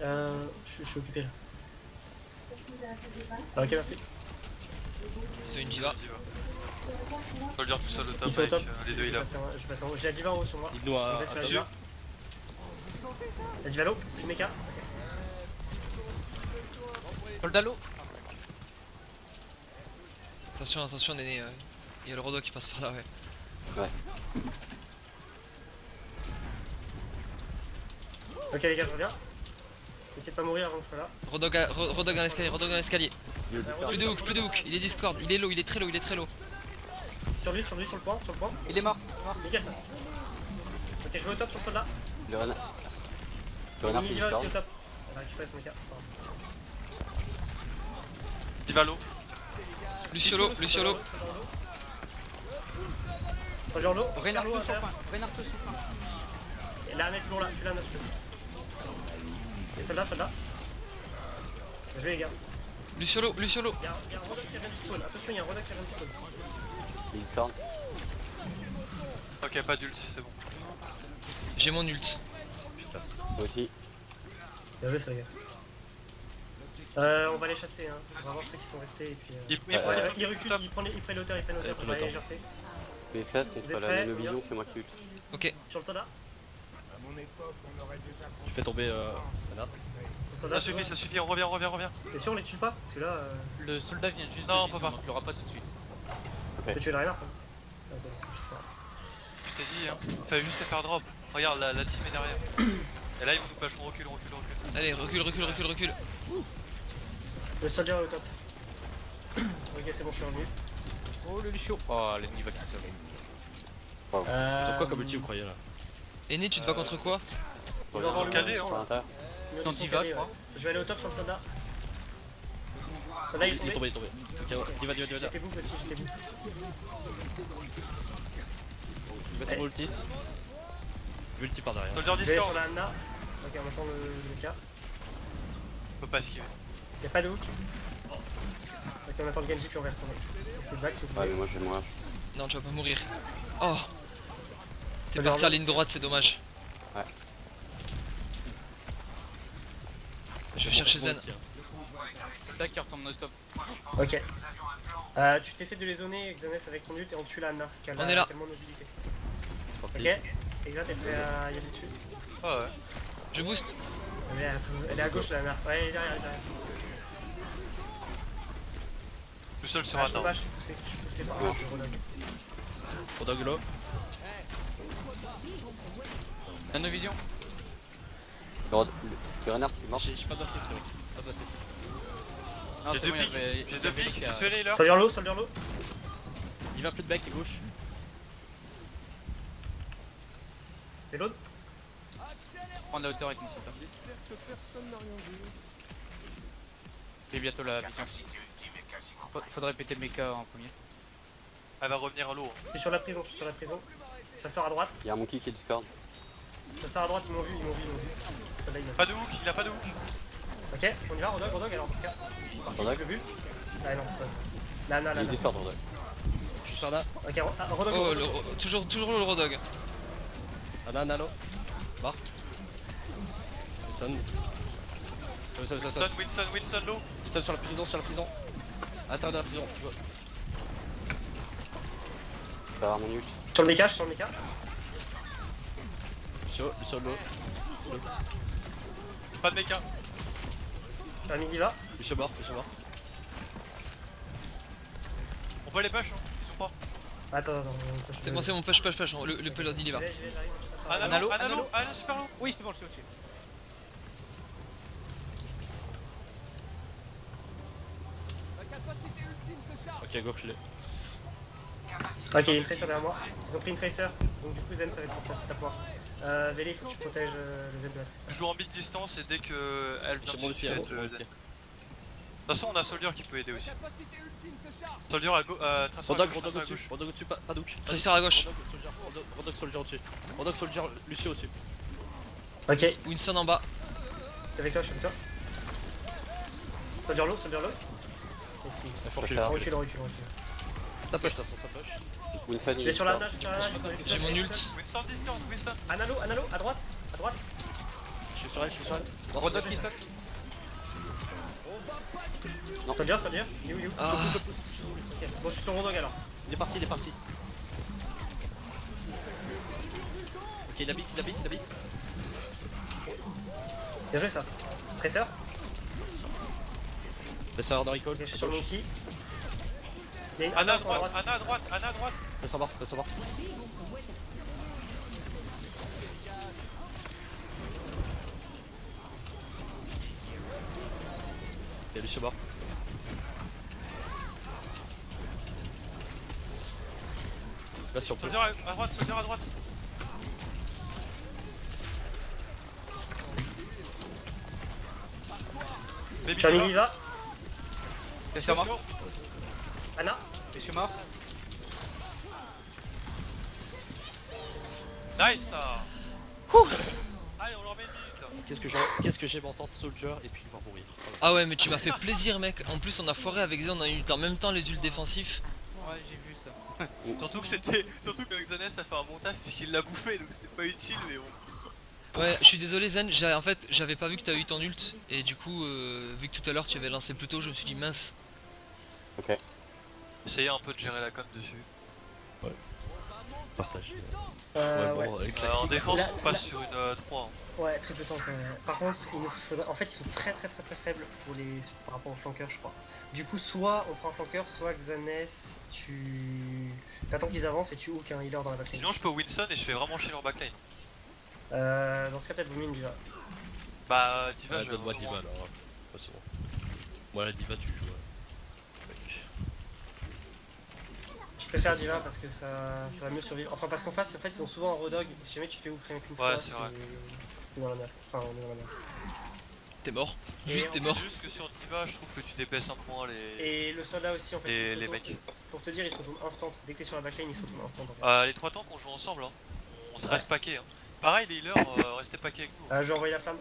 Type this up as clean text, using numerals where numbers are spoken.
Je suis occupé là. Ah, ok, merci. Ils ont une diva. Soldier tout seul au top Ils sont au avec top. les deux Je healers. passe en haut. J'ai la diva en haut sur moi. Dites-nous à Peut-être sur la dessus. diva. La diva l'eau, une méca. Soldat l'eau. Attention, attention, Néné. Il y a le Rodo qui passe par là, ouais. Ouais. Ok, les gars, je reviens. Essayez de pas mourir avant que je sois là. Rodog dans l'escalier, Rodog dans l'escalier. Il est au Discord. Plus de hook, il est Discord, il est low, il est très low, il est très low. Sur lui, sur le point, Il est mort. Nickel ça. Ok, je vais au top sur le soldat. Le renard. Le renard Il fait y va Discord. aussi au top. On va récupérer son méca, c'est pas grave. Divalo. Luciolo. Soldier l'eau. Reynard l'eau feu à sur faire. point. Reynard feu sur point. Et là, on est toujours là, je suis là, monsieur. Et soldat. Je vais les gars. Luciolo. Il y a un Rodok qui revient du spawn. Attention, il y a un Rodok qui revient du spawn. Il Discord. Ok, pas d'ult, c'est bon. J'ai mon ult. Moi aussi. Bien joué ça les gars. On va les chasser hein. On va voir ceux qui sont restés et puis... Il Ouais, prend les il recule, il prend l'auteur, pour la légèreté. Mais ce reste Vous contre êtes la prêts nanovision, c'est moi qui lutte. Ok. Sur le soldat. Je fais tomber Renard. Sur le soldat. Ça suffit, on revient. T'es sûr on les tue pas? Parce que là... Le soldat vient juste Non, de on vision, peut pas. donc il l'aura pas tout de suite. On peut tuer le Reinhardt hein. Ah, bon, c'est pas grave. Je t'ai dit, hein. Fallait juste les faire drop. Regarde, la team est derrière. Et là, ils vont nous push, on recule. Allez, recule. Le soldat est au top. Ok, c'est bon, je suis revenu. Oh le Lucio. Oh l'ennemi va qui se. Sur quoi comme ulti vous croyez là? Aîné, tu te bats contre quoi? Ils vont avoir le calé, monde, hein. Sur l'intérieur. Non, Diva, je crois. Je vais aller au top sur le soldat. Soldat il est Il est tombé. tombé. Ok, Diva. J'étais book aussi, j'étais book. Je vais ton ulti. Ulti par derrière. Soldier Je vais aller sur Discord. la Anna. Ok, on attend le cas. On peut pas esquiver. Y'a pas de hook. Ok, on attend le Genji puis on va y retourner. C'est back s'il vous Ouais, plaît. mais moi je vais mourir, je pense. Non, tu vas pas mourir. Oh. T'es Soldat parti à Rodo. ligne droite, c'est dommage. Ouais. Je vais chercher Zen. Soldat qui retombe au top. Ok. Tu t'essaies de les zoner, Xanes avec ton ult et on tue la Anna. Qui a On est là. tellement de mobilité. C'est parti. Ok. Exa, t'es prêt à y aller dessus? Ah ouais. Je boost. Elle est à gauche la Anna. Ouais, elle est derrière, Tout seul sur Ah, un je peux arbre. pas, je suis poussé par Gauche. Rodog. Rodog low. Nanovision. Le renard qui est mort. J'ai pas de frérot. Pas de test. Non J'ai c'est deux bon, pics, il y j'ai avait deux pics, qui a- je tué les healers. Soldier low. Il va plus de bec à gauche. Et l'autre? prendre la hauteur avec mon soldat. J'ai bientôt la vision. Faudrait péter le mecha en premier. Elle va revenir à l'eau. Je suis sur la prison. Ça sort à droite. Il y a un monkey qui est Discord. Ça sort à droite, ils m'ont vu. Ça là, il m'a vu. Pas de hook, il a pas de hook. Ok, on y va, Rodog, alors dans ce cas. Rodog. Je l'ai vu. Ah non, pas. Là, Il est là. Discord, Rodog. Je suis sur là. Ok, Rodog. Oh, toujours le Rodog. Anna, Nalo. Bar. Stun. Winston low. Stun sur la prison. À l'intérieur de la prison. Tu vois. Je vais avoir mon ult. Sur le méca, je suis sur le méca. Lucio low. Pas de mecha. J'ai un Diva. Lucio mort. On peut les push, hein. Ils sont pas. Attends. C'est bon, c'est mon push. Le pelot il y va. J'arrive, je passe par là. Analo, Analo. super low. Oui c'est bon, je suis au-dessus. Ok, go, je l'ai. Ok, il y a une tracer derrière moi. Ils ont pris une tracer. Donc du coup, Zen, ça va être pour ta poire. Vélé, il faut que tu protèges le Z de la tracer. Je joue en mid distance et dès que elle vient C'est de bon, suffire, le elle tir. te zen. De toute façon, on a Soldier qui peut aider aussi. Soldier à gauche, tracer à Rodog gauche, tracer à au-dessus. gauche. Rodog au-dessus, pas d'hook. Tracer à gauche. Rodog Soldier au-dessus. Rodog Soldier, Lucio au-dessus. Ok, Winston en bas. je suis avec toi. Soldier low. Ici. Ça On recule. Ça push, ça push. Winston, Je il vais est sur la Discord. Anna, J'ai mon ult. Winston Discord, Winston. Analo, à droite. Je suis sur elle, je suis sur elle. Rodok qui saute. Soldier, il est où? Ah, Ok, bon, je suis sur Rodog alors. Il est parti, il est parti. Ok, il habite, il habite, il habite. Bien joué ça. Tracer, ok, Le serveur de recall. je suis sur le Monkey. Il y a une Anna à sur la droite, Anna à droite, Anna à droite. Reste en bas, reste en bas. Il y a Lucio mort. Là si on peut. Soldier à droite, soldier à droite. Baby Tu as mis Diva. Diva, C'est mort. Anna. Je suis mort. Nice ça. Allez, on leur met une minute là. Qu'est-ce que j'aime entendre Soldier et puis il va mourir. Voilà. ah ouais, mais tu m'as fait plaisir, mec. En plus, on a foiré avec Z, on a eu en même temps les ults défensifs. Ouais, j'ai vu ça. Surtout que Xanes a fait un bon taf puisqu'il l'a bouffé donc c'était pas utile mais bon. Ouais, je suis désolé, Zen. En fait, j'avais pas vu que t'as eu ton ult. Et du coup, vu que tout à l'heure tu avais lancé plus tôt, je me suis dit mince. Ok. Essayez un peu de gérer la com dessus. Partage. Ouais. En défense Là- on passe là- sur une 3 hein. Ouais, triple tank. Par contre, il nous faudrait... En fait, ils sont très faibles pour les... par rapport aux flanqueurs, je crois. Du coup, soit on prend un flanqueur, soit Xanes, t'attends qu'ils avancent et tu hook un healer dans la backline. Sinon je peux Winston et je fais vraiment chier leur backline. Dans ce cas, peut-être vous mieux une Diva. Bah Diva Ouais, je donne-moi vais Diva alors. Ouais, c'est bon. Moi la Diva tu joues. Mec. Je préfère Diva parce que ça va mieux survivre. Enfin, parce qu'en face, en fait, ils ont souvent un Rodog. Et si jamais tu te fais hook rien qu'une fois, c'est vrai. t'es dans la merde. Enfin, on est dans la merde. T'es mort. Et Juste, t'es mort. Juste que sur Diva je trouve que tu débaisses un point les Et le soldat aussi, en fait. il se les retourne- mecs. Pour te dire, ils se retournent instant. Dès que t'es sur la backline, ils se retournent instant. En fait. Les 3 tanks on joue ensemble hein. On se reste paquet hein. Pareil les healers restez paquet avec nous. Je vais envoyer la flamme.